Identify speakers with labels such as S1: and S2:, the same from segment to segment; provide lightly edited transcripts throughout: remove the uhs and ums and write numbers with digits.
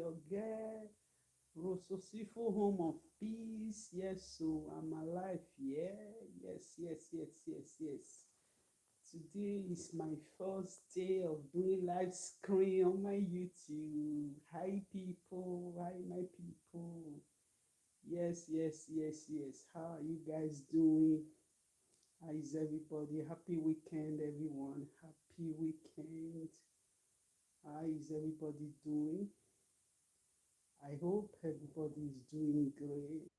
S1: your girl, Rososifo Home of Peace. Yes, so I'm alive. Yeah, yes. Today is my first day of doing live screen on my YouTube. Hi, people. Hi, my people. Yes. How are you guys doing? How is everybody? Happy weekend, everyone. Happy weekend. How is everybody doing? I hope everybody is doing great.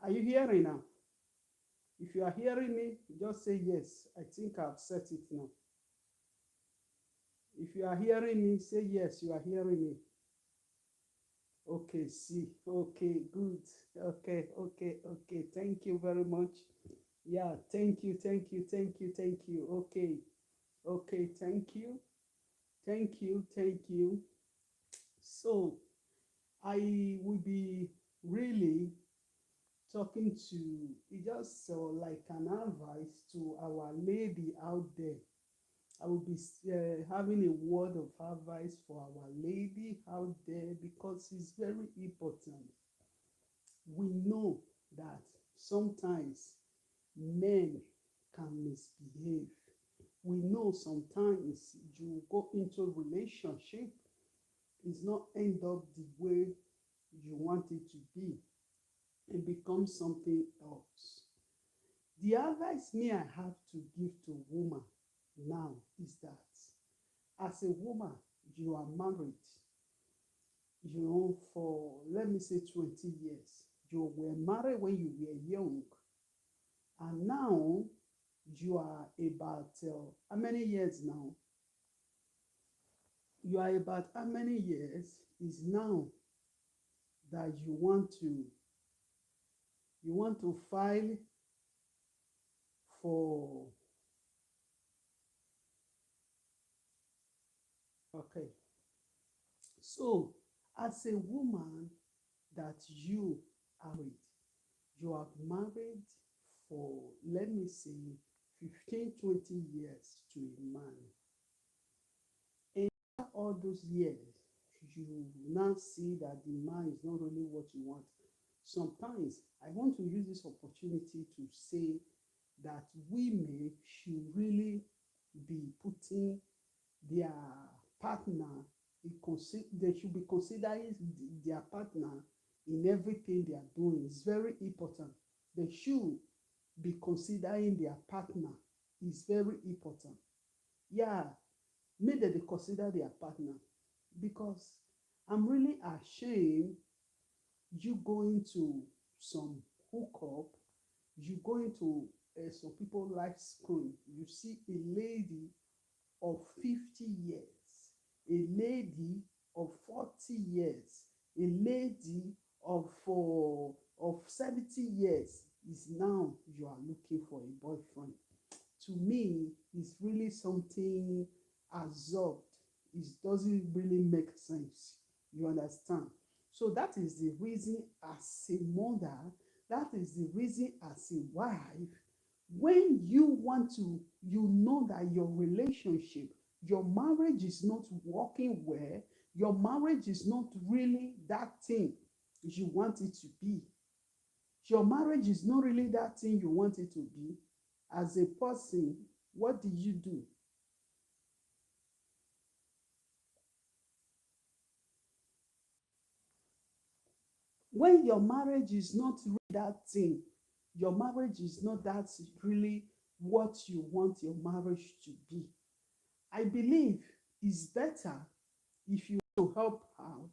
S1: Are you hearing now? If you are hearing me, just say yes. I think I've set it now. If you are hearing me, say yes, you are hearing me. Okay, see. Okay, good. Okay. Thank you very much. Yeah, thank you. Okay, thank you. So, I will be really talking to just like an advice to our lady out there. I will be having a word of advice for our lady out there because it's very important. We know that sometimes men can misbehave. We know sometimes you go into a relationship, it's not end up the way you want it to be. It becomes something else. The advice me I have to give to woman now is that as a woman, you are married, for let me say 20 years. You were married when you were young, and now you are about how many years now? You are about how many years is now that you want to file for, okay. So as a woman that you are married, you have married for, let me say, 15, 20 years to a man. And all those years, you now see that the man is not really what you want. Sometimes I want to use this opportunity to say that women should really be putting their partner they should be considering their partner in everything they are doing. It's very important. They should be considering their partner. It's very important. Yeah, make them they consider their partner, because I'm really ashamed you going to some hookup, you going to some people live screen, you see a lady of 50 years, a lady of 40 years, a lady of 70 years, is now you are looking for a boyfriend. To me, it's really something absurd. It doesn't really make sense. You understand? So that is the reason, as a mother, that is the reason, as a wife, when you want to, you know that your relationship, your marriage is not working well, your marriage is not really that thing you want it to be. Your marriage is not really that thing you want it to be. As a person, what do you do? When your marriage is not really that thing, your marriage is not that really what you want your marriage to be. I believe it's better if you help out.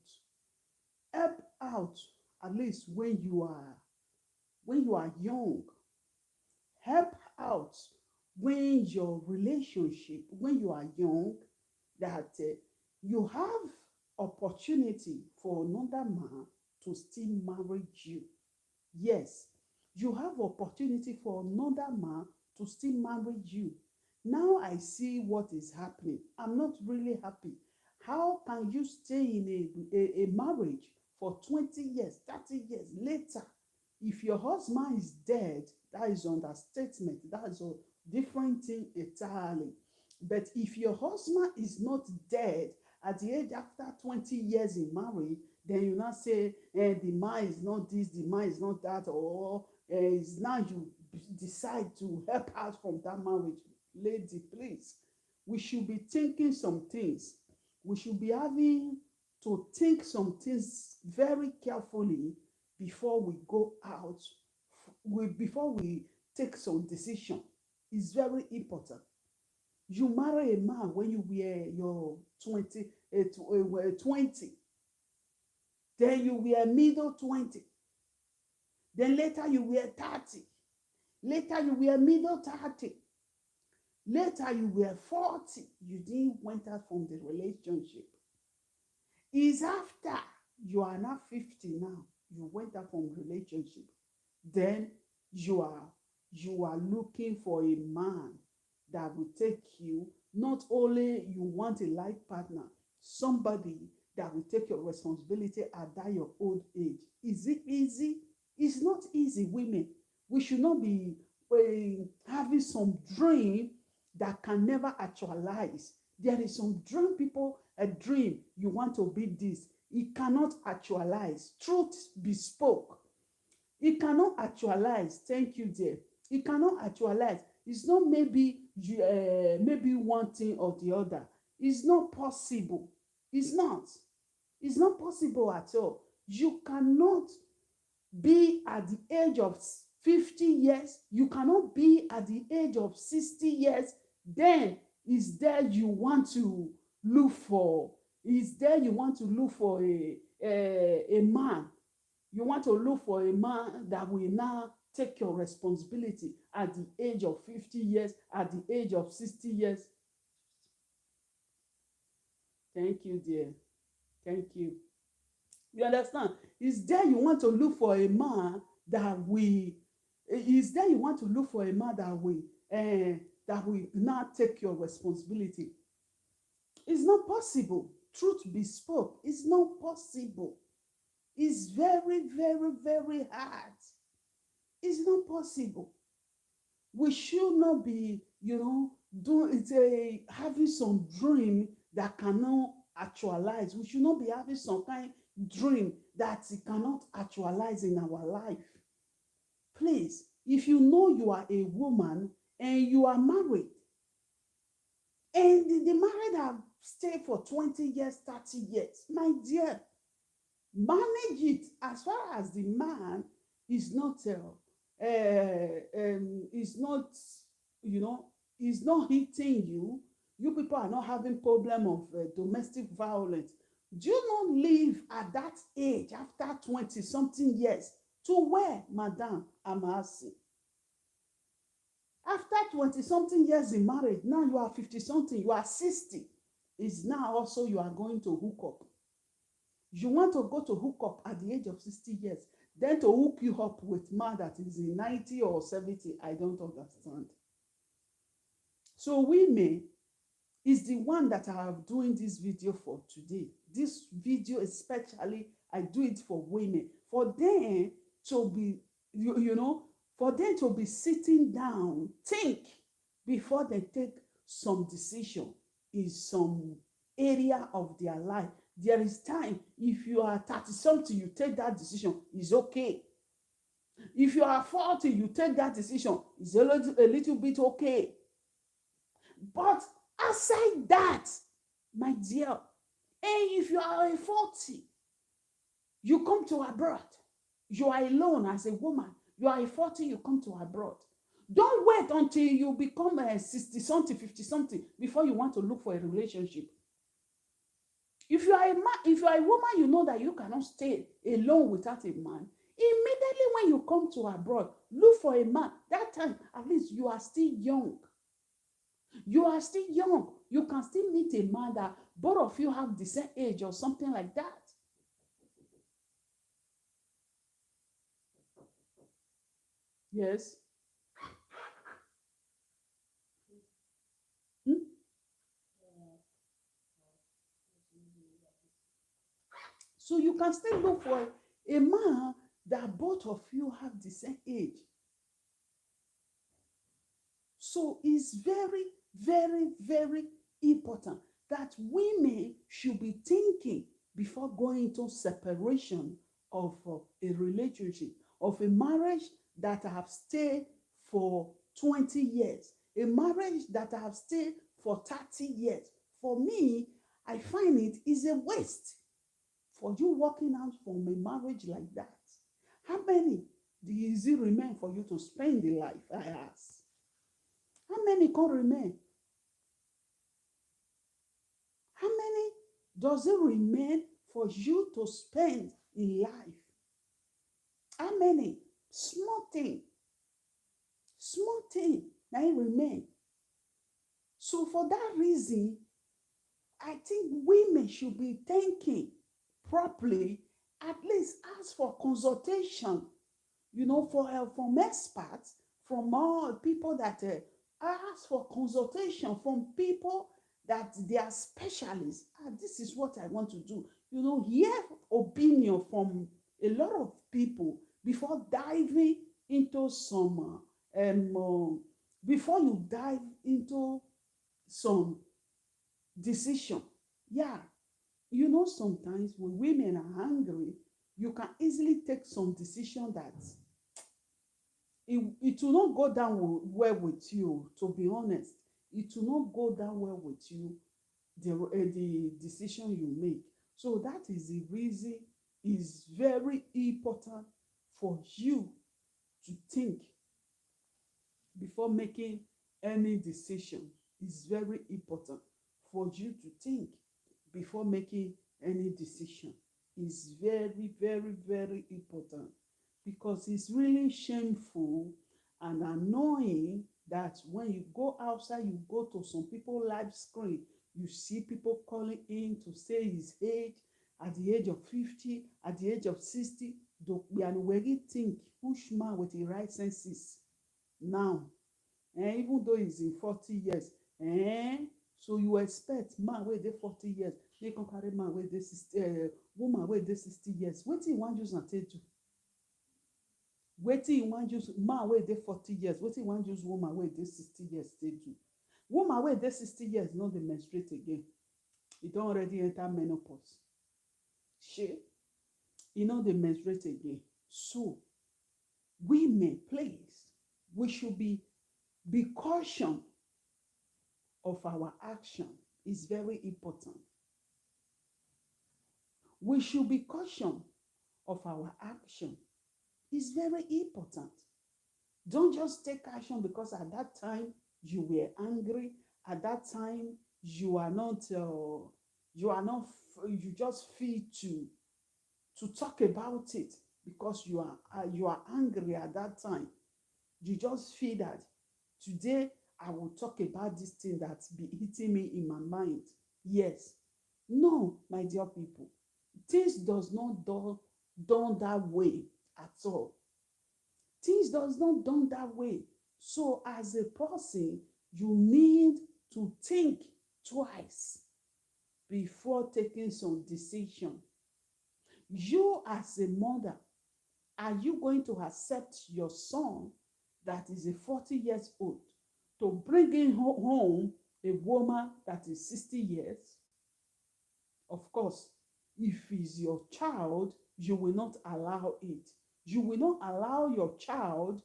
S1: Help out at least when you are young. Help out when you are young, that you have opportunity for another man to still marry you. Yes, you have opportunity for another man to still marry you. Now I see what is happening. I'm not really happy. How can you stay in a marriage for 20 years, 30 years later? If your husband is dead, that is understatement. That is a different thing entirely. But if your husband is not dead at the age after 20 years in marriage, then you now say, the man is not this, the man is not that, or it's now you decide to help out from that marriage. Lady, please, we should be thinking some things. We should be having to think some things very carefully before we go out, before we take some decision. It's very important. You marry a man when you were your 20, then you were middle 20, then later you were 30, later you were middle 30, later you were 40. You didn't went out from the relationship. Is after you are now 50 now, you went out from relationship, then you are looking for a man that will take you. Not only you want a life partner, somebody that will take your responsibility at that your old age. Is it easy? It's not easy. Women, we should not be having some dream that can never actualize. There is some dream, people, a dream, you want to be this, it cannot actualize. Truth be spoke, it cannot actualize. Thank you, dear. It cannot actualize. It's not maybe maybe one thing or the other. It's not possible. It's not. It's not possible at all. You cannot be at the age of 50 years. You cannot be at the age of 60 years. Then is there you want to look for? Is there you want to look for a man You want to look for a man that will now take your responsibility at the age of 50 years, at the age of 60 years. Thank you, dear. Thank you. You understand? Is there you want to look for a man that will, is there you want to look for a man that will not take your responsibility? It's not possible. Truth be spoke, it's not possible. It's very, very, very hard. It's not possible. We should not be, having some dream that cannot actualize. We should not be having some kind dream that it cannot actualize in our life. Please, if you know you are a woman and you are married, and the married have stayed for 20 years, 30 years, my dear, manage it as far as the man is not is not, is not hitting you. You people are not having problem of domestic violence. Do not live at that age after 20 something years to where, madam, I'm asking. After 20 something years in marriage, now you are 50 something, you are 60. Is now also you are going to hook up. You want to go to hook up at the age of 60 years, then to hook you up with man that is in 90 or 70, I don't understand. So women is the one that I have doing this video for today. This video especially, I do it for women. For them to be, for them to be sitting down, think before they take some decision in some area of their life. There is time. If you are 30 something, you take that decision, it's okay. If you are 40, you take that decision, it's a little bit okay. But aside that, my dear, and if you are a 40, you come to abroad, you are alone as a woman, you are a 40, you come to abroad. Don't wait until you become a 60 something, 50 something before you want to look for a relationship. If you are a man, if you are a woman, you know that you cannot stay alone without a man. Immediately when you come to abroad, look for a man. That time, at least you are still young. You are still young. You can still meet a man that both of you have the same age or something like that. Yes. Hmm? So you can still look for a man that both of you have the same age. So it's very, very, very important that women should be thinking before going into separation of a relationship, of a marriage that have stayed for 20 years, a marriage that have stayed for 30 years. For me, I find it is a waste for you walking out from a marriage like that. How many does it remain for you to spend the life? I ask. How many can remain? How many does it remain for you to spend in life? How many? Small thing that remain. So for that reason, I think women should be thinking properly, at least ask for consultation, for help from experts, from all people that ask for consultation from people that they are specialists. This is what I want to do. Hear opinion from a lot of people before diving into some, before you dive into some decision. Yeah, sometimes when women are angry, you can easily take some decision that it will not go down well with you, to be honest. It will not go down well with you, the decision you make. So that is the reason it's very important for you to think before making any decision. It's very important for you to think before making any decision. is very, very, very important, because it's really shameful and annoying that when you go outside, you go to some people live screen, you see people calling in to say his age, at the age of 50, at the age of 60. And we think which man with the right senses now, even though he's in 40 years, so you expect man wey dey 40 years make come carry man wey dey 60, woman wey dey 60 years. Wetin you wan use am take do? Wetin you wan use man wey dey 40 years, wetin you wan use woman wey dey 60 years take do? Woman wey dey 60 years no dey menstruate again, e don already enter menopause. Shey, e no dey menstruate again. So women, please, we should be caution of our action. Is very important. We should be caution of our action. Is very important. Don't just take action because at that time you were angry. At that time you are not. You just feel to talk about it because you are angry at that time. You just feel that today I will talk about this thing that be hitting me in my mind. Yes. No, my dear people. Things does not done that way at all. Things does not done that way. So as a person, you need to think twice before taking some decision. You as a mother, are you going to accept your son that is a 40 years old to bring in home a woman that is 60 years? Of course, if it's your child, you will not allow it. You will not allow your child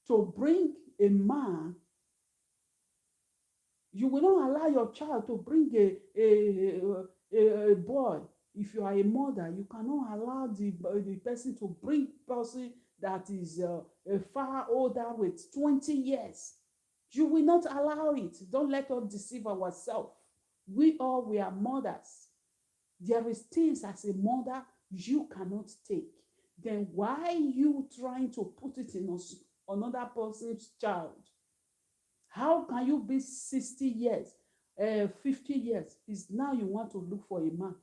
S1: to bring a man. You will not allow your child to bring a boy. If you are a mother, you cannot allow the person to bring person that is far older with 20 years. You will not allow it. Don't let us deceive ourselves. We are mothers. There is things as a mother you cannot take. Then why you trying to put it in another person's child? How can you be 60 years, 50 years? Is now you want to look for a man.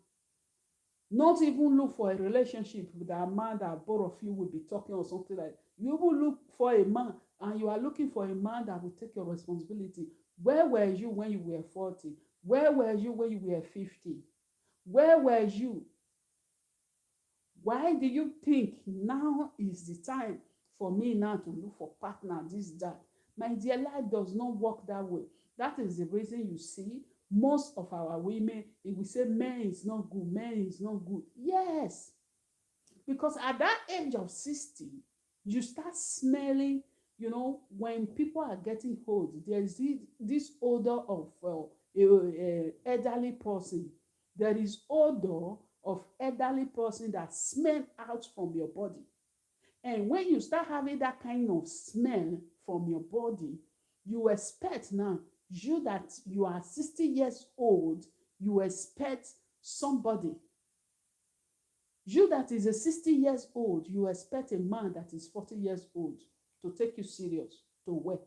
S1: Not even look for a relationship with a man that both of you will be talking or something like that. You will look for a man, and you are looking for a man that will take your responsibility. Where were you when you were 40? Where were you when you were 50? Where were you? Why do you think now is the time for me now to look for partner, this, that? My dear, life does not work that way. That is the reason you see most of our women, if we say men is not good, men is not good. Yes. Because at that age of 60, you start smelling, when people are getting old, there is this odor of elderly person. There is odor of elderly person that smell out from your body. And when you start having that kind of smell from your body, you expect now, that you are 60 years old, you expect somebody. You that is a 60 years old, you expect a man that is 40 years old to take you serious, to where?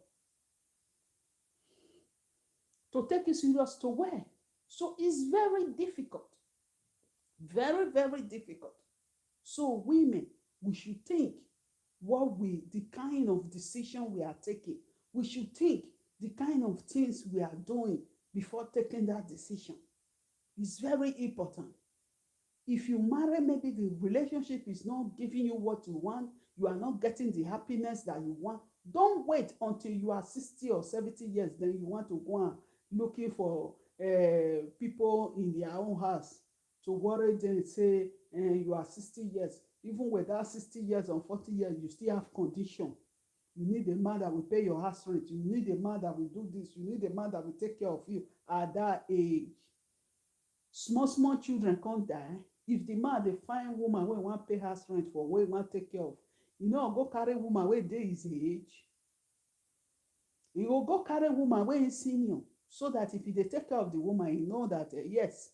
S1: To take you serious to where? So it's very difficult. Very, very difficult. So women, we should think the kind of decision we are taking. We should think the kind of things we are doing before taking that decision. It's very important. If you marry, maybe the relationship is not giving you what you want, you are not getting the happiness that you want, don't wait until you are 60 or 70 years, then you want to go and looking for people in their own house to worry them and say you are 60 years. Even with that 60 years or 40 years, you still have condition. You need a man that will pay your house rent. You need a man that will do this. You need a man that will take care of you at that age. Small children can't die. If the man dey find woman wey wan pay house rent for, wey wan take care of, go carry woman wey dey his age. You will go carry woman wey is senior, so that if he dey take care of the woman, you know that yes,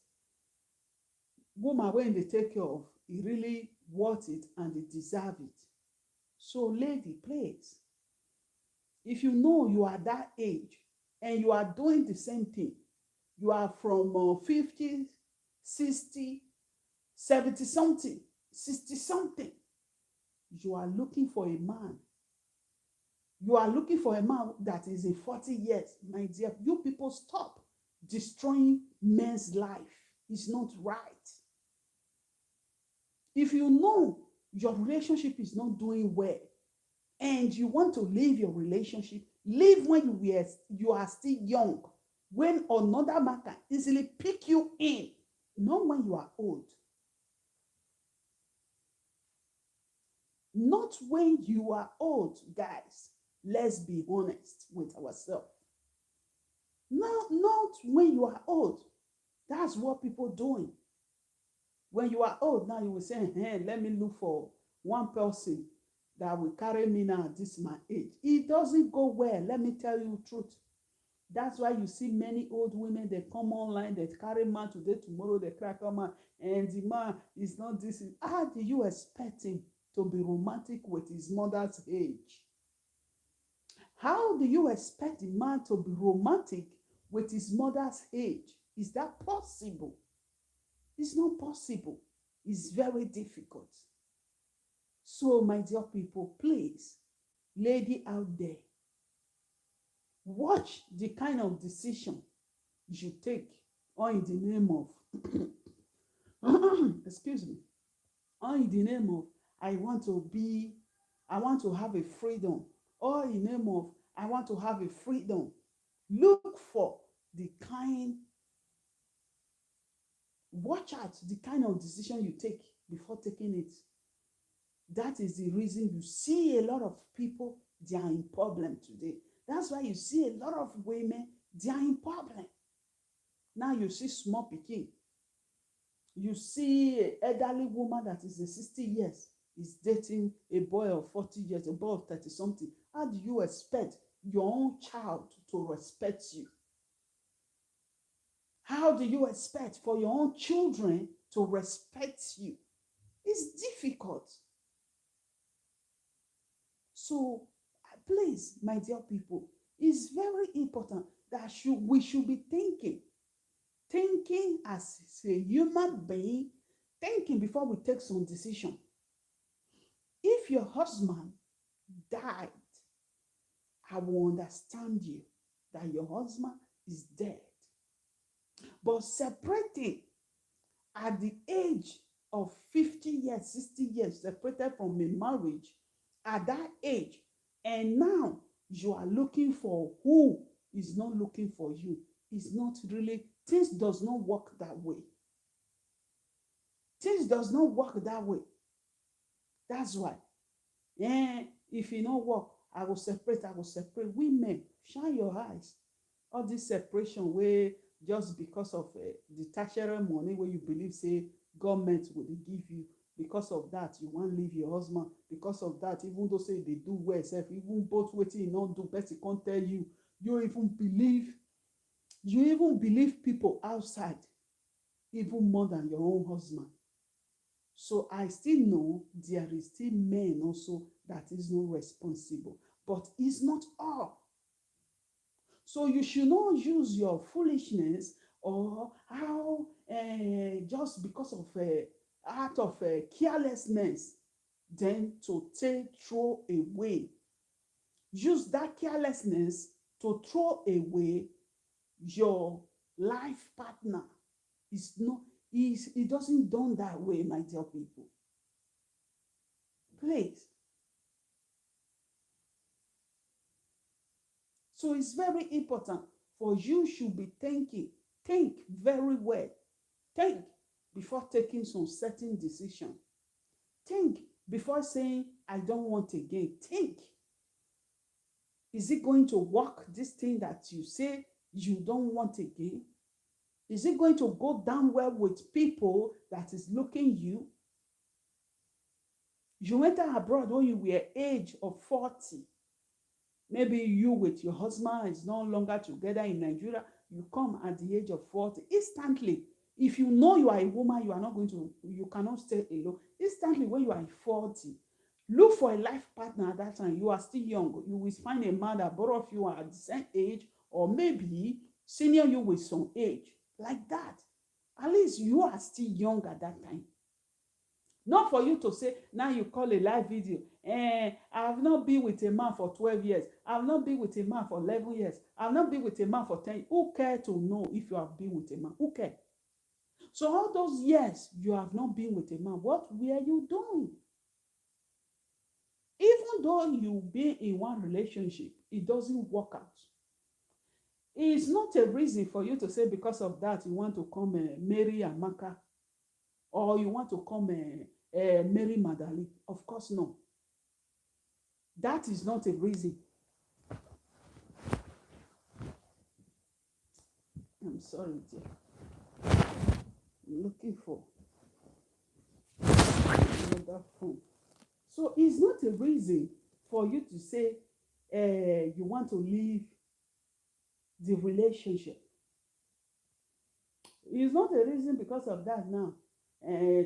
S1: woman when they take care of, he really want it and they deserve it. So lady, please, if you know you are that age and you are doing the same thing, you are from 50, 60, 70 something, 60 something, you are looking for a man. You are looking for a man that is in 40 years. My dear, you people stop destroying men's life. It's not right. If you know your relationship is not doing well and you want to leave your relationship, leave when you are still young, when another man can easily pick you in, not when you are old. Not when you are old, guys. Let's be honest with ourselves. Not when you are old. That's what people doing. When you are old, now you will say, hey, let me look for one person that will carry me now at this my age. It doesn't go well. Let me tell you the truth. That's why you see many old women, they come online, they carry man today, tomorrow they crack a man, and the man is not this. How do you expect him to be romantic with his mother's age? How do you expect the man to be romantic with his mother's age? Is that possible? It's not possible. It's very difficult. So, my dear people, please, lady out there, watch the kind of decision you take, or in the name of excuse me, or in the name of I want to have a freedom, or in the name of I want to have a freedom. Look for the kind, watch out the kind of decision you take before taking it. That is the reason you see a lot of people, they are in problem today. That's why you see a lot of women, they are in problem. Now you see small pikin. You see an elderly woman that is a 60 years is dating a boy of 40 years, a boy of 30 something. How do you expect your own child to respect you? How do you expect for your own children to respect you? It's difficult. So, please, my dear people, it's very important that we should be thinking as a human being, thinking before we take some decision. If your husband died, I will understand you that your husband is dead. But separating at the age of 50 years, 60 years, separated from a marriage at that age, and now you are looking for who is not looking for you, is not really, things does not work that way. Things does not work that way. That's why. If it not work, I will separate. Women, shine your eyes. All this separation where just because of the tertiary money where you believe say government will give you, because of that you want leave your husband, because of that, even though say they do well self, even both wetin you not do person can't tell you, you even believe people outside even more than your own husband. So I still know there is still men also that is not responsible, but it's not all. So you should not use your foolishness or how just because of out of carelessness then to throw away. Use that carelessness to throw away your life partner. It doesn't done that way, my dear people. Please. So it's very important for you should be thinking. Think very well. Think before taking some certain decision. Think before saying, I don't want again. Think. Is it going to work, this thing that you say you don't want again? Is it going to go down well with people that is looking you? You went abroad when you were age of 40. Maybe you with your husband is no longer together in Nigeria. You come at the age of 40. Instantly, If you know you are a woman, you are not going to, you cannot stay alone. Instantly, when you are 40, look for a life partner at that time. You are still young. You will find a man that both of you are at the same age, or maybe senior you with some age. Like that. At least you are still young at that time. Not for you to say, now you call a live video. I have not been with a man for 12 years. I have not been with a man for 11 years. I have not been with a man for 10 years. Who care to know if you have been with a man? Who care? So all those years you have not been with a man, what were you doing? Even though you be in one relationship, it doesn't work out. It's not a reason for you to say because of that you want to come marry Amaka, or you want to come marry Madali. Of course, no. That is not a reason. I'm sorry, dear. I'm looking for another phone. So it's not a reason for you to say you want to leave the relationship. It's not a reason because of that now.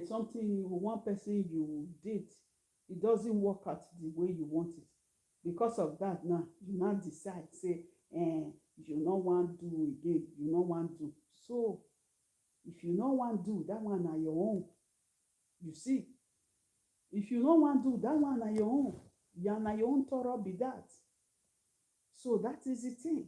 S1: Something, one person you date, it doesn't work out the way you want it. Because of that now, you now decide, say, you no want do again, you no want do. So, if you no want do, that one na your own. You see, if you no want do, that one na your own. Ya na your own thorough be that. So that is the thing.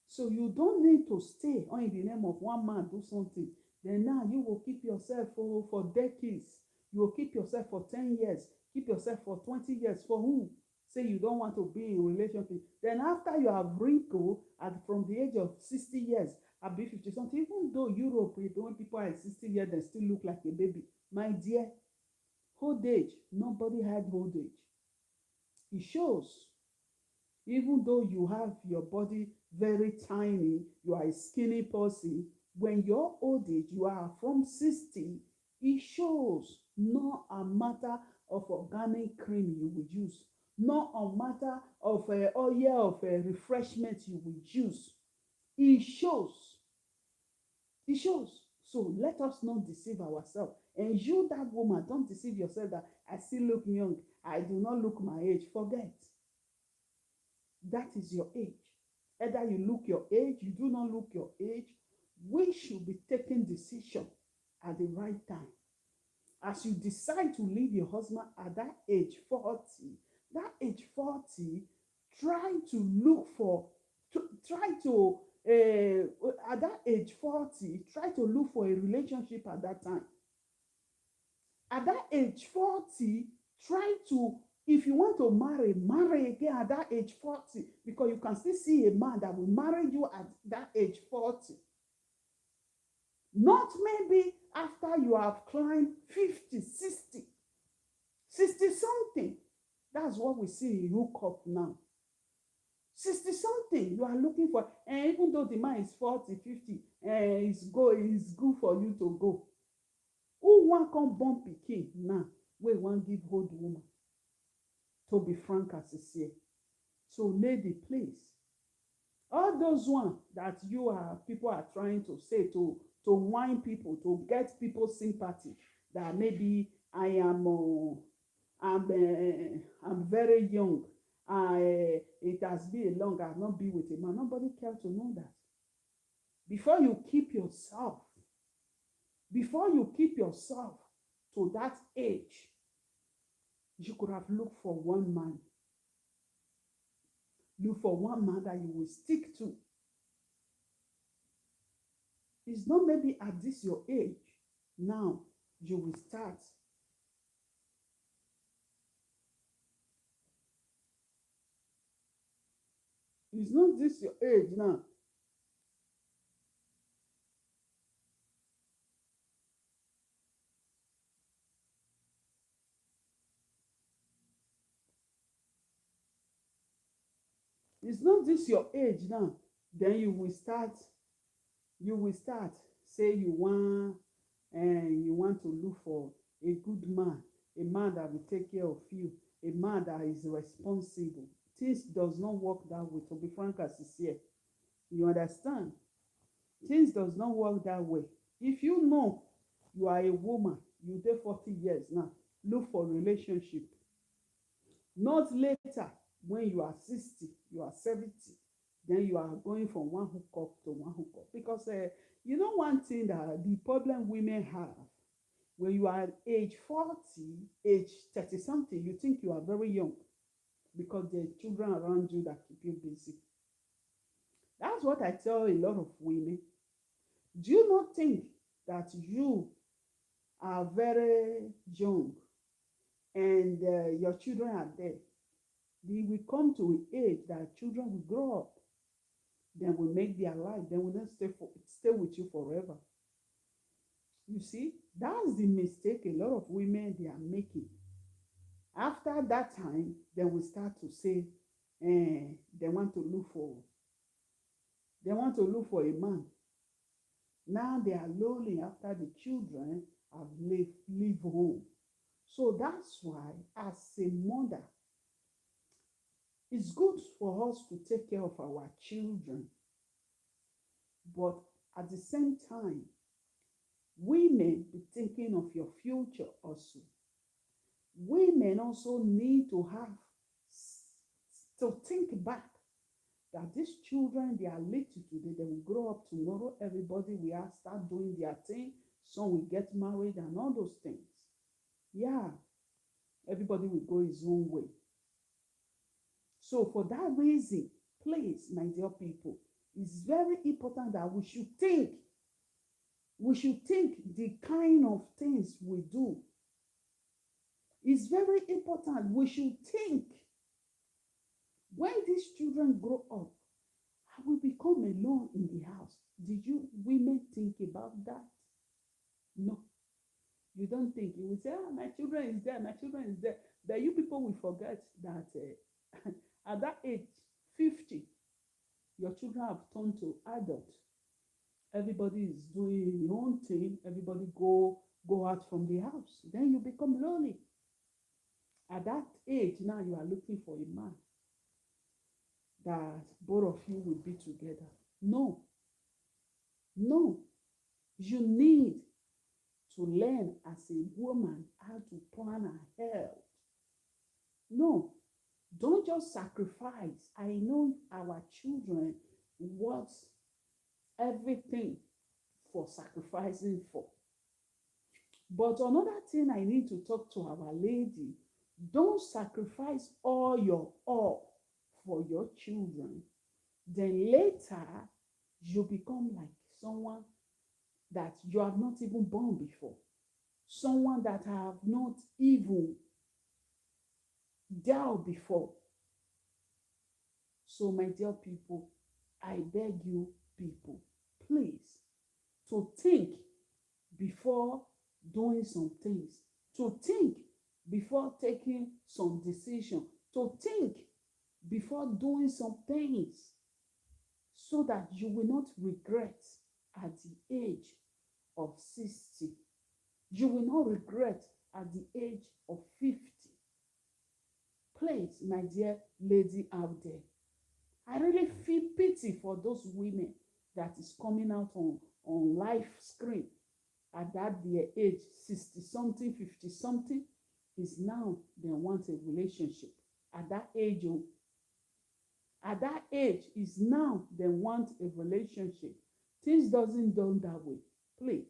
S1: So you don't need to stay on in the name of one man do something. Then now you will keep yourself for decades. You will keep yourself for 10 years. Keep yourself for 20 years. For who? Say you don't want to be in a relationship. Then after you have wrinkled from the age of 60 years, I'll be 50 something, even though Europe, when people are 60 years, they still look like a baby. My dear, old age, nobody had old age. It shows. Even though you have your body very tiny, you are a skinny person, when your old age, you are from 60, it shows. Not a matter of organic cream you will use, not a matter of oil of refreshment you will use. It shows. It shows. So let us not deceive ourselves. And you, that woman, don't deceive yourself that I still look young. I do not look my age. Forget. That is your age. Either you look your age, you do not look your age. We should be taking decision at the right time. As you decide to leave your husband at that age 40, try to look for, at that age 40, try to look for a relationship at that time. At that age 40, try to, if you want to marry again at that age 40, because you can still see a man that will marry you at that age 40. Not maybe after you have climbed 50, 60 something. That's what we see in hookup now. 60 something, you are looking for, and even though the man is 40, 50, it's good for you to go. Who want come born pikin now? We want give old woman. To be frank as I say. So lady, please. All those ones that people are trying to say to whine people, to get people's sympathy, that maybe I'm very young. It has been a long, I've not been with a man. Nobody cares to know that. Before you keep yourself to that age, you could have looked for one man. Look for one man that you will stick to. It's not maybe at this your age. Now you will start. It's not this your age now. It's not this your age now. Then you will start. Say you want to look for a good man, a man that will take care of you, a man that is responsible. Things does not work that way, to be frank as is here. You understand? Things does not work that way. If you know you are a woman, you dey 40 years now, look for relationship. Not later when you are 60, you are 70, then you are going from one hookup to one hookup. Because you know one thing that the problem women have, when you are age 40, age 30 something, you think you are very young because there are children around you that keep you busy. That's what I tell a lot of women. Do you not think that you are very young and your children are there? They will come to an age that children will grow up, then will make their life, then will not stay with you forever. You see, that's the mistake a lot of women they are making. After that time, they will start to say, they want to look for, a man. Now they are lonely after the children have leave home. So that's why, as a mother, it's good for us to take care of our children, but at the same time, women be thinking of your future also. Women also need to have to think back that these children, they are little today, they will grow up tomorrow. Everybody will start doing their thing. Some will get married and all those things. Yeah, everybody will go his own way. So for that reason, please, my dear people, it's very important that we should think. We should think the kind of things we do. It's very important. We should think. When these children grow up, I will become alone in the house. Did you women think about that? No, you don't think. You will say, my children is there, my children is there. But you people will forget that at that age, 50, your children have turned to adult. Everybody is doing your own thing. Everybody go out from the house. Then you become lonely. At that age, now you are looking for a man that both of you will be together. No, no. You need to learn as a woman how to plan ahead. No, don't just sacrifice. I know our children want everything for sacrificing for. But another thing I need to talk to our lady, don't sacrifice all your all for your children. Then later, you become like someone that you have not even born before. Someone that have not even dealt before. So, my dear people, I beg you, people, please, to think before doing some things, to think before taking some decision, to think before doing some things, so that you will not regret at the age of 60. You will not regret at the age of 50. Please, my dear lady out there, I really feel pity for those women that is coming out on live screen at that their age, 60 something, 50 something, is now they want a relationship. At that age, at that age is now they want a relationship. Things doesn't done that way. Please.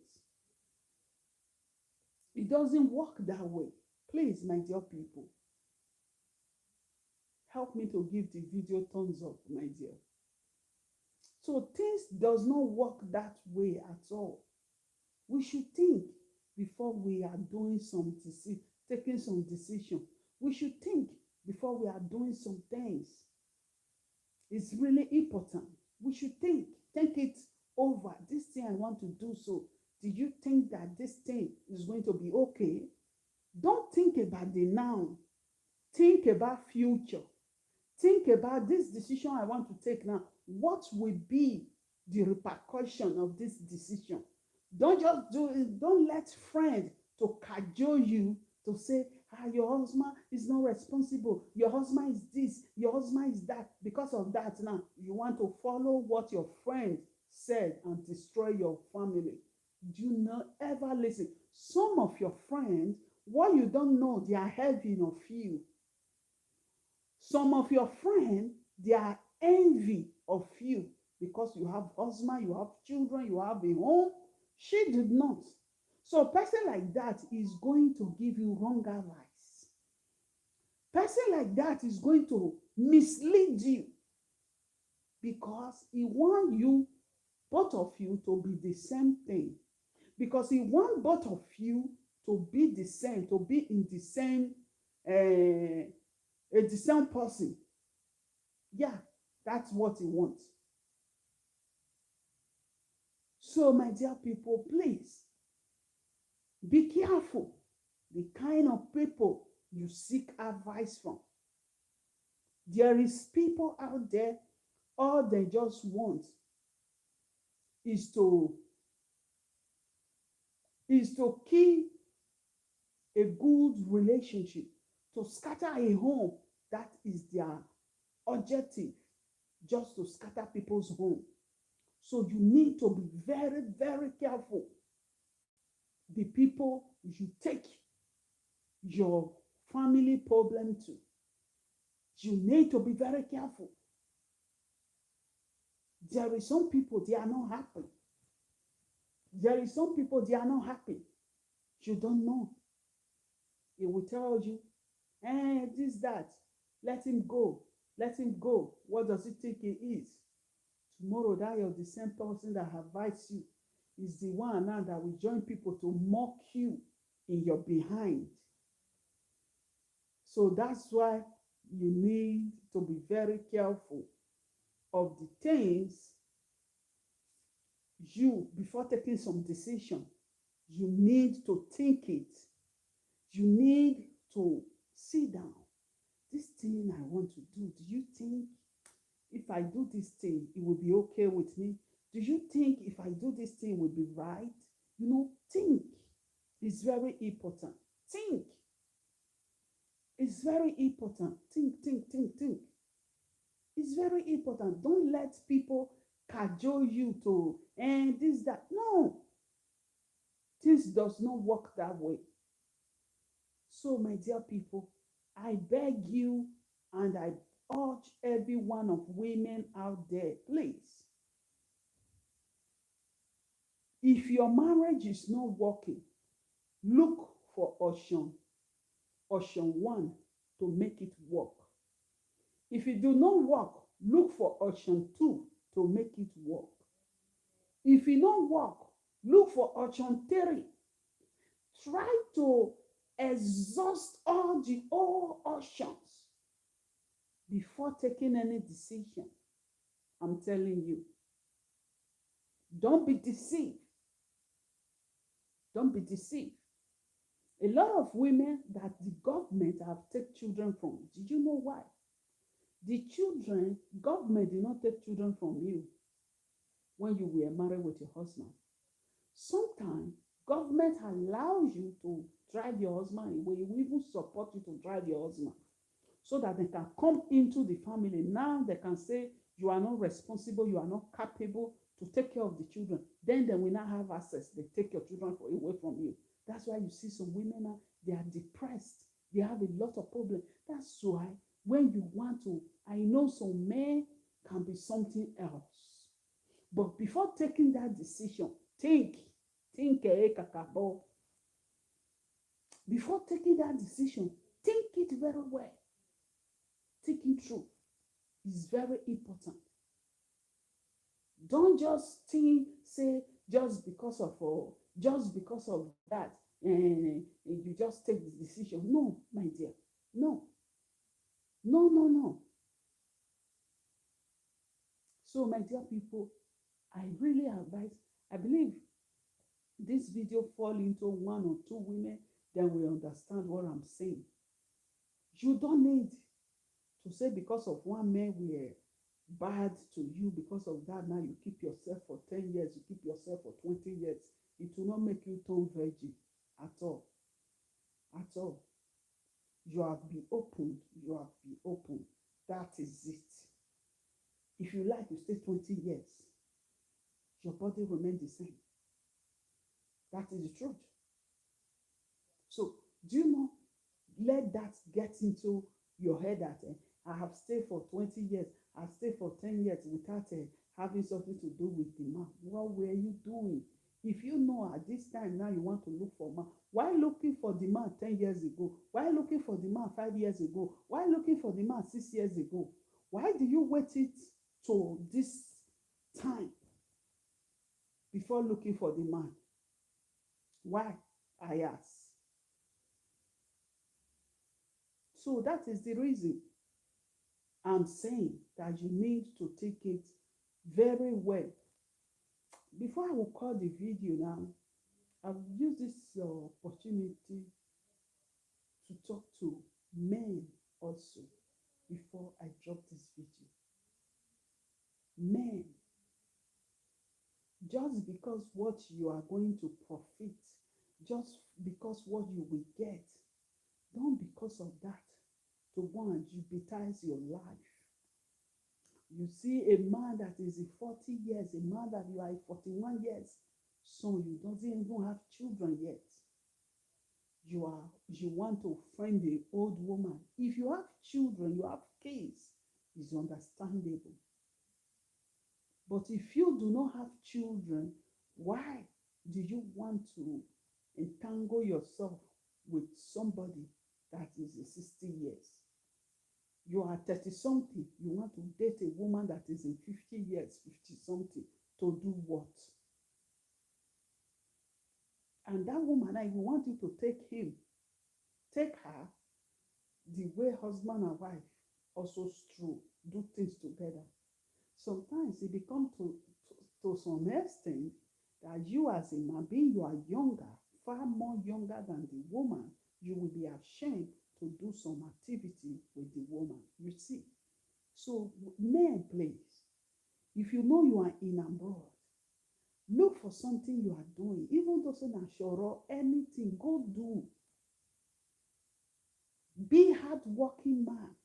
S1: It doesn't work that way. Please, my dear people. Help me to give the video thumbs up, my dear. So things does not work that way at all. We should think before we are doing taking some decision. We should think before we are doing some things. It's really important. We should think it over. This thing I want to do, so did you think that this thing is going to be okay? Don't think about the now. Think about future. Think about this decision I want to take now. What will be the repercussion of this decision? Don't just do it. Don't let friends to cajole you to say, your husband is not responsible. Your husband is this. Your husband is that. Because of that, now you want to follow what your friend said and destroy your family. Do not ever listen. Some of your friends, what you don't know, they are having of you. Some of your friends, they are envy of you because you have husband, you have children, you have a home. She did not. So a person like that is going to give you wrong advice. Person like that is going to mislead you because he want you, both of you, to be the same thing. Because he want both of you to be the same, to be in the same, the same person. Yeah, that's what he wants. So, my dear people, please be careful the kind of people you seek advice from. There is people out there, all they just want is to keep a good relationship, to scatter a home. That is their objective, just to scatter people's home. So you need to be very, very careful the people you take your family problem to. You need to be very careful. There is some people, they are not happy. There is some people, they are not happy. You don't know. He will tell you, this, that. Let him go. Let him go. What does he think he is? Tomorrow, that you're the same person that advised you is the one now that will join people to mock you in your behind. So that's why you need to be very careful of the things before taking some decision, you need to think it. You need to sit down. This thing I want to do you think if I do this thing, it will be okay with me? Do you think if I do this thing, it will be right? Think. It's very important. Think. It's very important. Think. It's very important. Don't let people cajole you to, this, that. No. This does not work that way. So, my dear people, I beg you and I urge every one of women out there, please. If your marriage is not working, look for option 1 to make it work. If it do not work, look for option 2 to make it work. If it don't work, look for option 3. Try to exhaust all the options before taking any decision. I'm telling you. Don't be deceived. Don't be deceived. A lot of women that the government have taken children from. Did you know why? The children, government did not take children from you when you were married with your husband. Sometimes government allows you to drive your husband away. It will even support you to drive your husband so that they can come into the family. Now they can say you are not responsible, you are not capable to take care of the children. Then they will not have access. They take your children away from you. That's why you see some women now, they are depressed. They have a lot of problems. That's why when you want to, I know some men can be something else. But before taking that decision, think, kakabo. Before taking that decision, think it very well. Thinking through is very important. Don't just say just because of that, and you just take the decision. No, my dear, no. So, my dear people, I really advise. I believe this video fall into 1 or 2 women, then we understand what I'm saying. You don't need to say because of one man were bad to you, because of that now you keep yourself for 10 years, you keep yourself for 20 years. It will not make you turn virgin at all. At all. You have been opened. That is it. If you like, you stay 20 years. Your body remains the same. That is the truth. So do you know, let that get into your head that I have stayed for 20 years, I've stayed for 10 years without having something to do with the man. What were you doing? If you know at this time now you want to look for man, why looking for the man 10 years ago? Why looking for the man 5 years ago? Why looking for the man 6 years ago? Why do you wait it to this time before looking for the man? Why? I ask. So that is the reason I'm saying that you need to take it very well. Before I will call the video now, I've used this opportunity to talk to men also before I drop this video. Men, just because what you are going to profit, just because what you will get, don't because of that to go and jeopardize your life. You see a man that is 40 years, a man that you are 41 years, so you don't even have children yet. You want to find an old woman. If you have children, you have kids, it's understandable. But if you do not have children, why do you want to entangle yourself with somebody that is 60 years? You are 30 something, you want to date a woman that is in 50 years, 50 something, to do what? And that woman, I want you to take her the way husband and wife also true, do things together. Sometimes it becomes to some extent that you as a man, being you are younger, far more younger than the woman, you will be ashamed to do some activity with the woman. You see? So men, please, if you know you are in abroad, look for something you are doing. Even though it's not sure or anything, go do. Be hardworking man.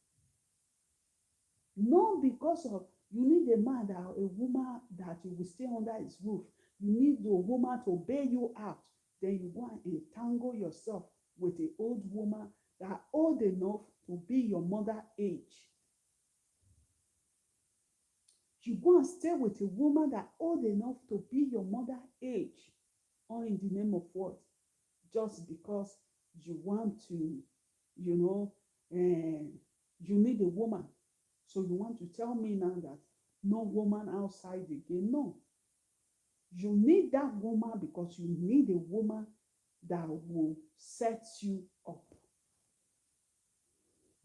S1: Not because of you need a man that a woman that you will stay under his roof. You need the woman to bail you out. Then you go and entangle yourself with an old woman that old enough to be your mother age. You go and stay with a woman that old enough to be your mother age. All in the name of what? Just because you want to, you need a woman. So you want to tell me now that no woman outside again? No. You need that woman because you need a woman that will set you up.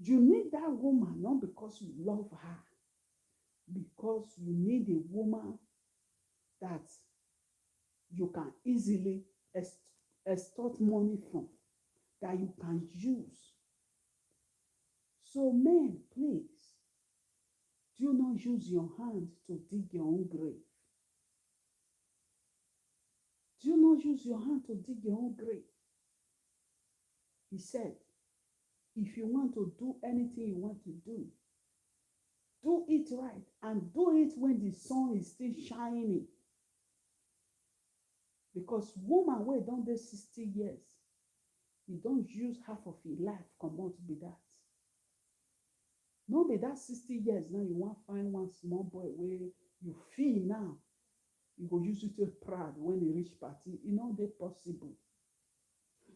S1: You need that woman not because you love her, because you need a woman that you can easily extort money from, that you can use. So men, please, do not use your hand to dig your own grave. Do not use your hand to dig your own grave. He said, if you want to do anything you want to do it right, and do it when the sun is still shining. Because woman wey don dey 60 years, you don't use half of your life comot be that. No be that 60 years now you wan find one small boy wey you feel now you go use it to proud when you reach party. E no dey possible.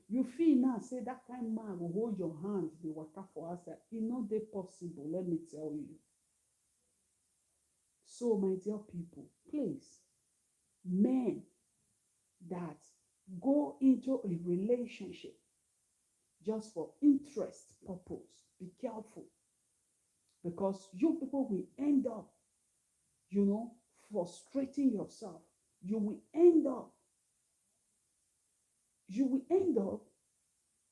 S1: You feel now say that kind man will hold your hand dey waka for outside. E no dey possible, let me tell you. So my dear people, please, men that go into a relationship just for interest purpose, be careful, because you people will end up, frustrating yourself. You will end up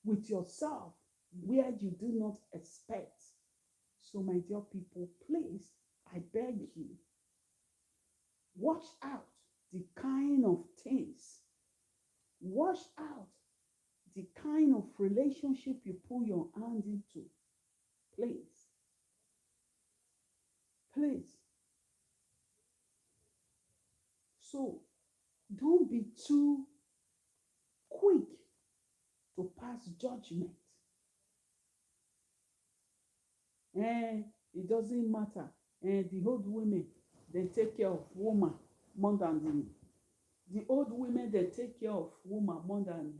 S1: with yourself where you do not expect. So my dear people, please, I beg you, watch out the kind of things, watch out the kind of relationship you put your hand into. Please. Please. So don't be too quick to pass judgment. It doesn't matter. The old women, they take care of woman more than the old women, they take care of woman more than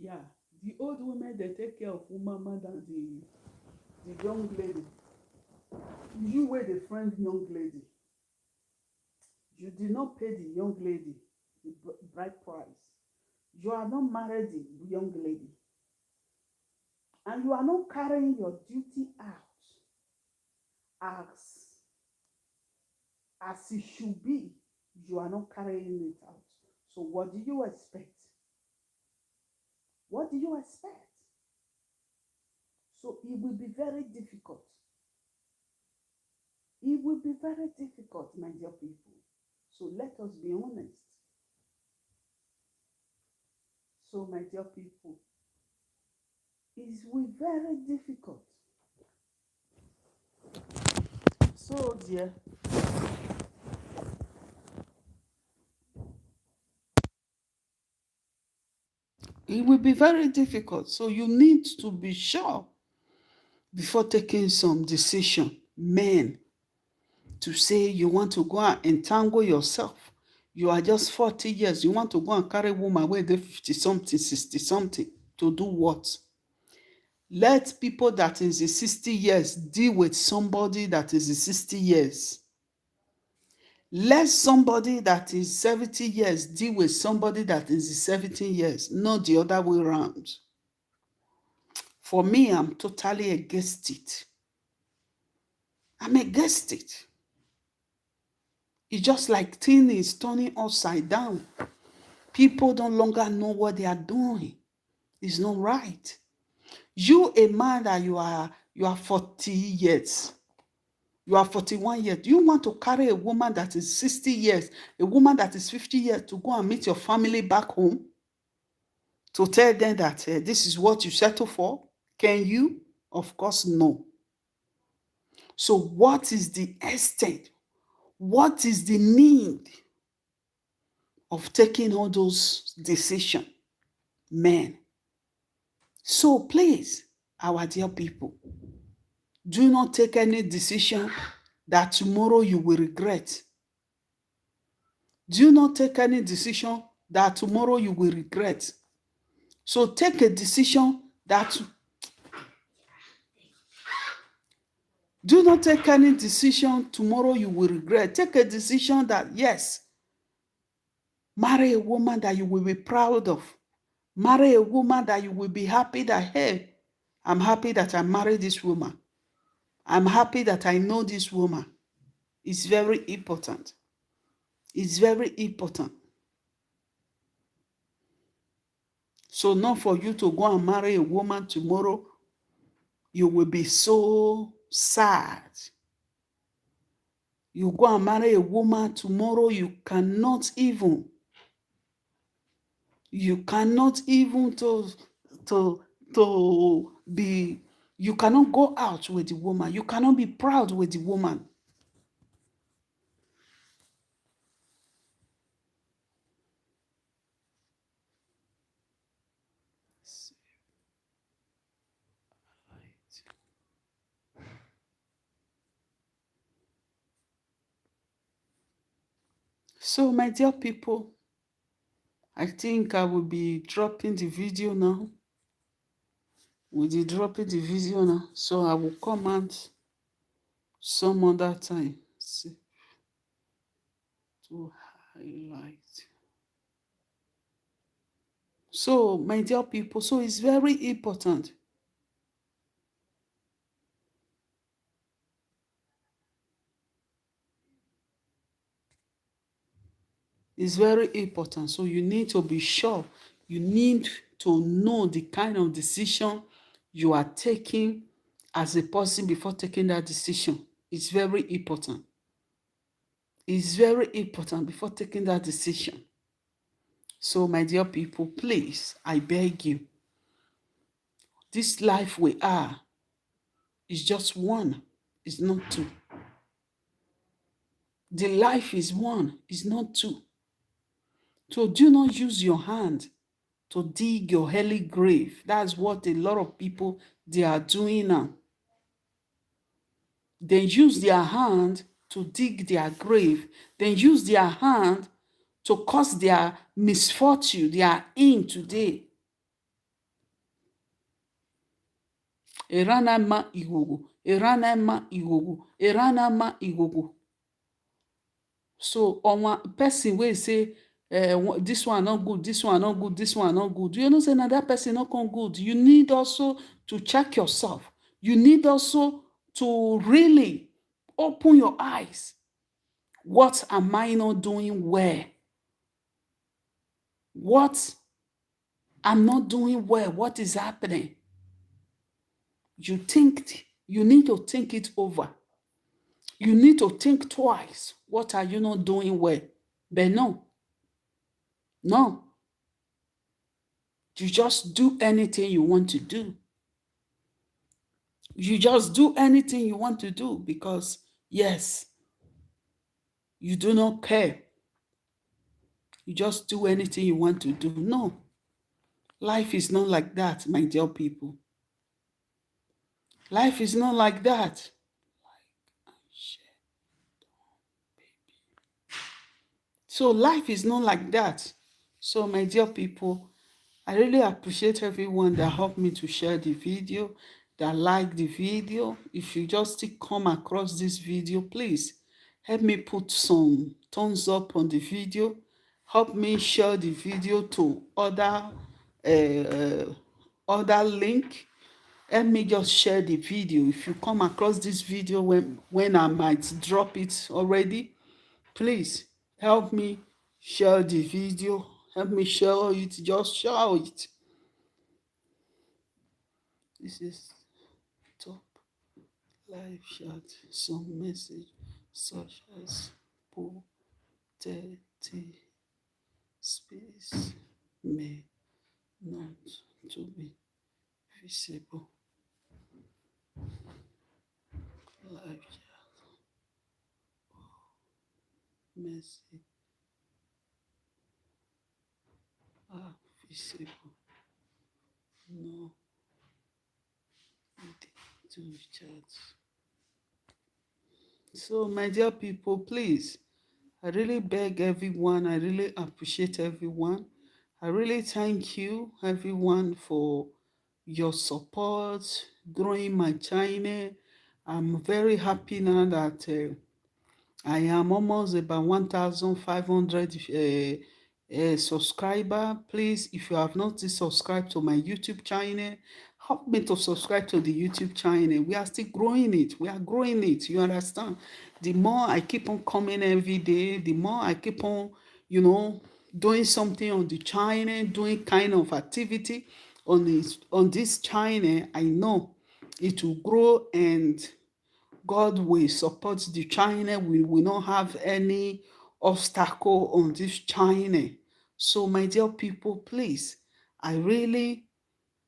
S1: yeah, the old women, they take care of woman more than the young lady. You were the friend young lady. You did not pay the young lady the bride price. You are not married the young lady. And you are not carrying your duty out as it should be. You are not carrying it out. So what do you expect? What do you expect? So it will be very difficult. It will be very difficult, my dear people. So let us be honest. So, my dear people, it will be very difficult. So, dear, it will be very difficult. So you need to be sure before taking some decision, men, to say you want to go and entangle yourself. You are just 40 years. You want to go and carry woman where they 50 something, 60 something. To do what? Let people that is in 60 years deal with somebody that is in 60 years. Let somebody that is 70 years deal with somebody that is 70 years, not the other way around. For me, I'm totally against it. I'm against it. It's just like things is turning upside down. People no longer know what they are doing. It's not right. You, a man that you are 40 years, you are 41 years. Do you want to carry a woman that is 60 years, a woman that is 50 years to go and meet your family back home? To tell them that this is what you settle for? Can you? Of course, no. So what is the extent? What is the need of taking all those decisions? Men. So please, our dear people, do not take any decision that tomorrow you will regret. Do not take any decision that tomorrow you will regret. So take a decision that do not take any decision tomorrow you will regret. Take a decision that, yes, marry a woman that you will be proud of. Marry a woman that you will be happy that, hey, I'm happy that I married this woman. I'm happy that I know this woman. It's very important. It's very important. So not for you to go and marry a woman tomorrow, you will be so sad. You go and marry a woman tomorrow, you cannot even to be, you cannot go out with the woman. You cannot be proud with the woman. So, my dear people, I think I will be dropping the video now. We'll be dropping the video now. So I will comment some other time. See, to highlight. So, my dear people, so it's very important. It's very important. So you need to be sure. You need to know the kind of decision you are taking as a person before taking that decision. It's very important. It's very important before taking that decision. So, my dear people, please, I beg you, this life we are is just one. It's not two. The life is one, is not two. So do not use your hand to dig your early grave. That's what a lot of people they are doing now. They use their hand to dig their grave. They use their hand to cause their misfortune, their end today. Eranama igogo, eranama igogo, eranama igogo. So on one person wey say this one not good, this one not good, this one not good, you know say na that person not come good. You need also to check yourself. You need also to really open your eyes. What am I not doing well? What I'm not doing well? What is happening? You need to think it over. You need to think twice. What are you not doing well? But no, you just do anything you want to do. You just do anything you want to do because, yes, you do not care. You just do anything you want to do. No, life is not like that, my dear people. Life is not like that. So life is not like that. So my dear people, I really appreciate everyone that helped me to share the video, that liked the video. If you just still come across this video, please help me put some thumbs up on the video. Help me share the video to other link. Help me just share the video. If you come across this video when I might drop it already, please help me share the video. Help me share it. Just share it. This is top live chat. Some message such as poverty space may not to be visible. Live chat message are visible. No to chat. So, my dear people, please, I really beg everyone, I really appreciate everyone. I really thank you, everyone, for your support, growing my channel. I'm very happy now that I am almost about 1,500 subscriber. Please, if you have not subscribed to my YouTube channel, help me to subscribe to the YouTube channel. We are still growing it. We are growing it. You understand? The more I keep on coming every day, the more I keep on, doing something on the channel, doing kind of activity on this channel, I know it will grow and God will support the channel. We will not have any obstacle on this channel. So, my dear people, please, I really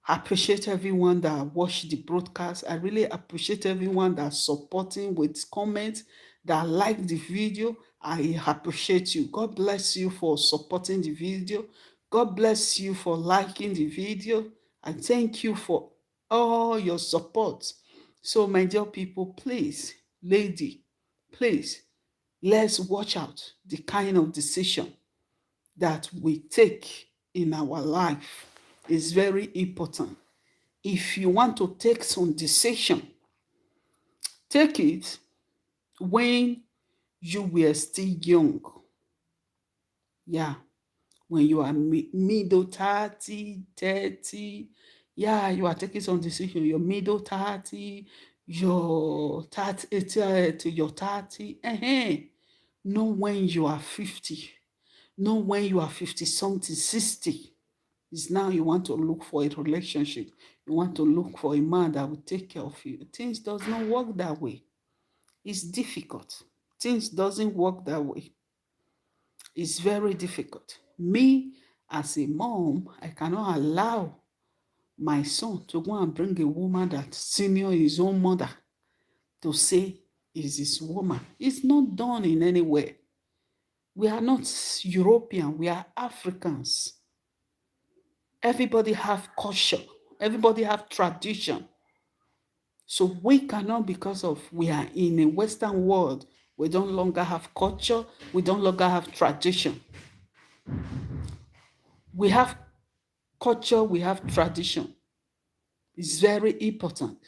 S1: appreciate everyone that watched the broadcast. I really appreciate everyone that's supporting with comments, that like the video. I appreciate you. God bless you for supporting the video. God bless you for liking the video. I thank you for all your support. So, my dear people, please, lady, please, let's watch out the kind of decision that we take in our life. Is very important. If you want to take some decision, take it when you were still young. Yeah, when you are middle 30. Yeah, you are taking some decision. Your middle 30, your 30 to your 30. Know when you are 50. Know when you are 50 something, 60. Is now you want to look for a relationship. You want to look for a man that will take care of you. Things does not work that way. It's difficult. Things doesn't work that way. It's very difficult. Me, as a mom, I cannot allow my son to go and bring a woman that senior his own mother to say is his woman. It's not done in any way. We are not European, we are Africans. Everybody have culture, everybody have tradition. So we cannot, because of we are in a Western world, we don't longer have culture, we don't longer have tradition. We have culture, we have tradition. It's very important.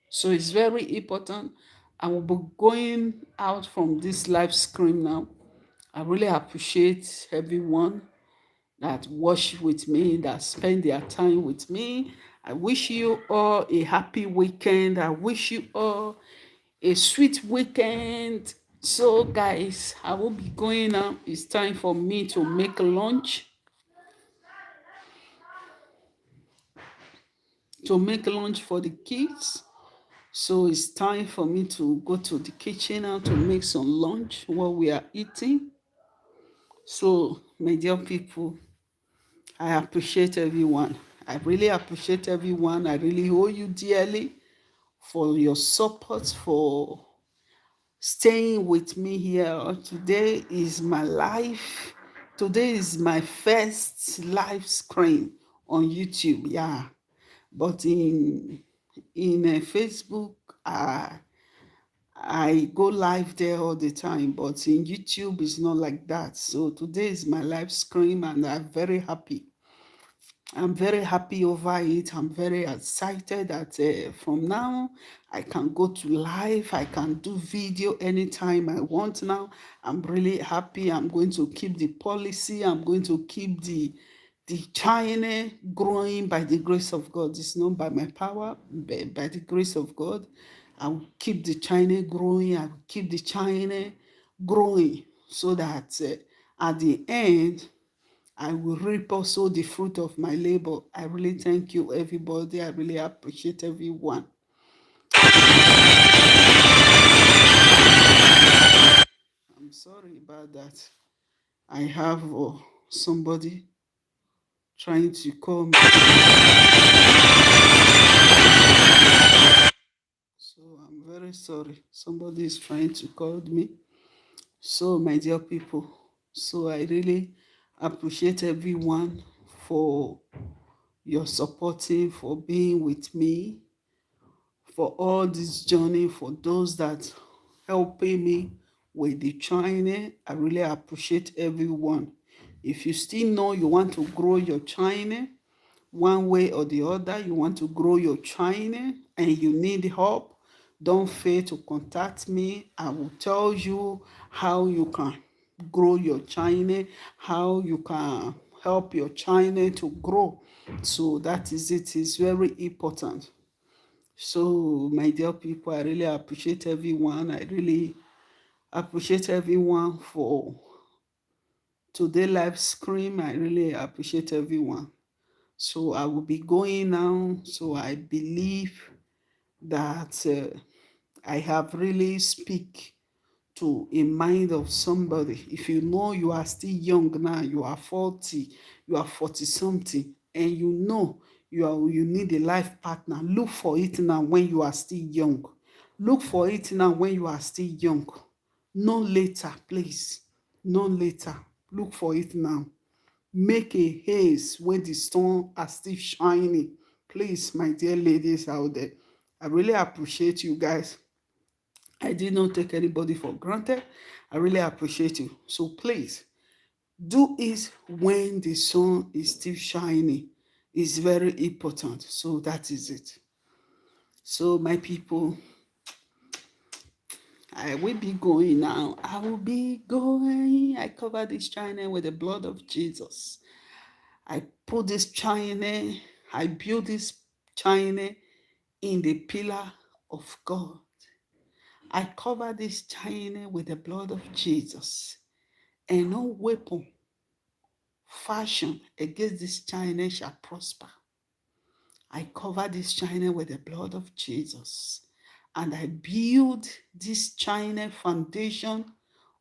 S1: So it's very important. I will be going out from this live stream now. I really appreciate everyone that watch with me, that spend their time with me. I wish you all a happy weekend. I wish you all a sweet weekend. So, guys, I will be going now. It's time for me to make lunch. To make lunch for the kids. So it's time for me to go to the kitchen now to make some lunch while we are eating. So, my dear people, I appreciate everyone. I really appreciate everyone. I really owe you dearly for your support, for staying with me here. Today is my life. Today is my first live screen on YouTube. Yeah, but in Facebook, I go live there all the time, but in YouTube it's not like that. So today is my live stream, and I'm very happy over it. I'm very excited that from now I can go to live. I can do video anytime I want now. I'm really happy. I'm going to keep the policy. I'm going to keep the China growing by the grace of God. It's not by my power, but by the grace of God. I will keep the China growing. I will keep the China growing so that at the end, I will reap also the fruit of my labor. I really thank you, everybody. I really appreciate everyone. I'm sorry about that. I have somebody trying to call me. So I'm very sorry. Somebody is trying to call me. So, my dear people, so I really appreciate everyone for your supporting, for being with me, for all this journey, for those that helping me with the China. I really appreciate everyone. If you still know you want to grow your China one way or the other, you want to grow your China and you need help, don't fail to contact me. I will tell you how you can grow your China, how you can help your China to grow. So that is it. It's very important. So, my dear people, I really appreciate everyone. I really appreciate everyone for today live stream. I really appreciate everyone. So I will be going now. So I believe that I have really speak to a mind of somebody. If you know you are still young now, you are 40, you are 40 something, and you know you need a life partner, look for it now when you are still young. Look for it now when you are still young. No later, please. No later. Look for it now. Make a haze when the sun are still shining. Please, my dear ladies out there, I really appreciate you guys. I did not take anybody for granted. I really appreciate you. So please do it when the sun is still shining. It's very important. So that is it. So my people, I will be going now. I will be going. I cover this China with the blood of Jesus. I put this China, I build this China in the pillar of God. I cover this China with the blood of Jesus, and no weapon fashioned against this China shall prosper. I cover this China with the blood of Jesus, and I build this China foundation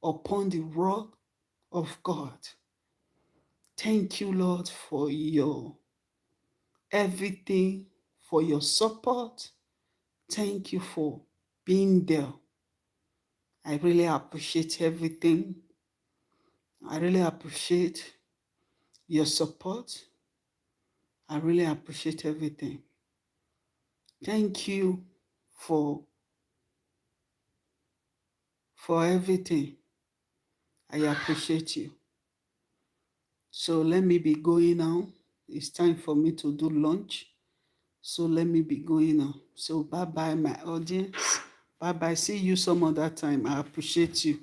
S1: upon the rock of God. Thank you, Lord, for your everything, for your support, Thank you for being there. I really appreciate everything. I really appreciate your support. I really appreciate everything. Thank you for everything. I appreciate you. So let me be going now. It's time for me to do lunch. So let me be going now. So bye bye, my audience. Bye bye. See you some other time. I appreciate you.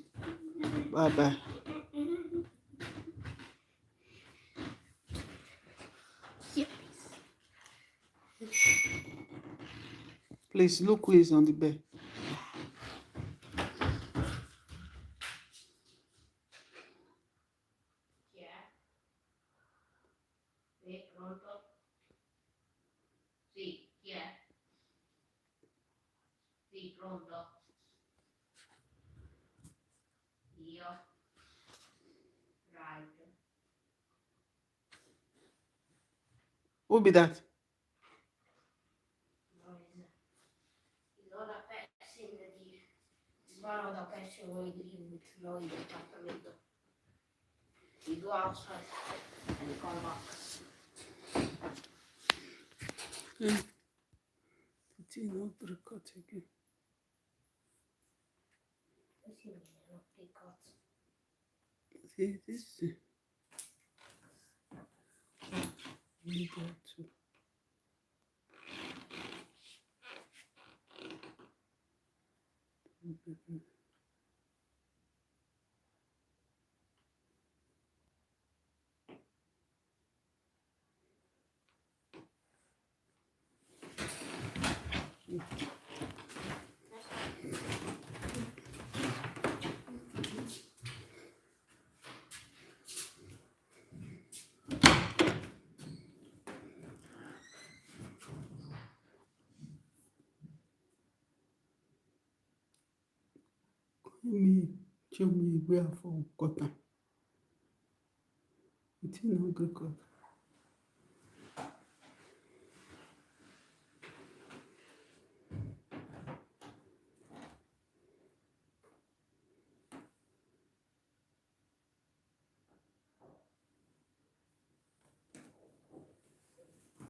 S1: Bye bye. Please look who is on the bed.
S2: Sì, chi è? Sì, pronto? Io? Right.
S1: Who be that?
S2: Noise. Allora, one of the person will live with noise apartment. You go outside and come back.
S1: It is not record again. See this media too. Me, show me where for cotton. It is not good.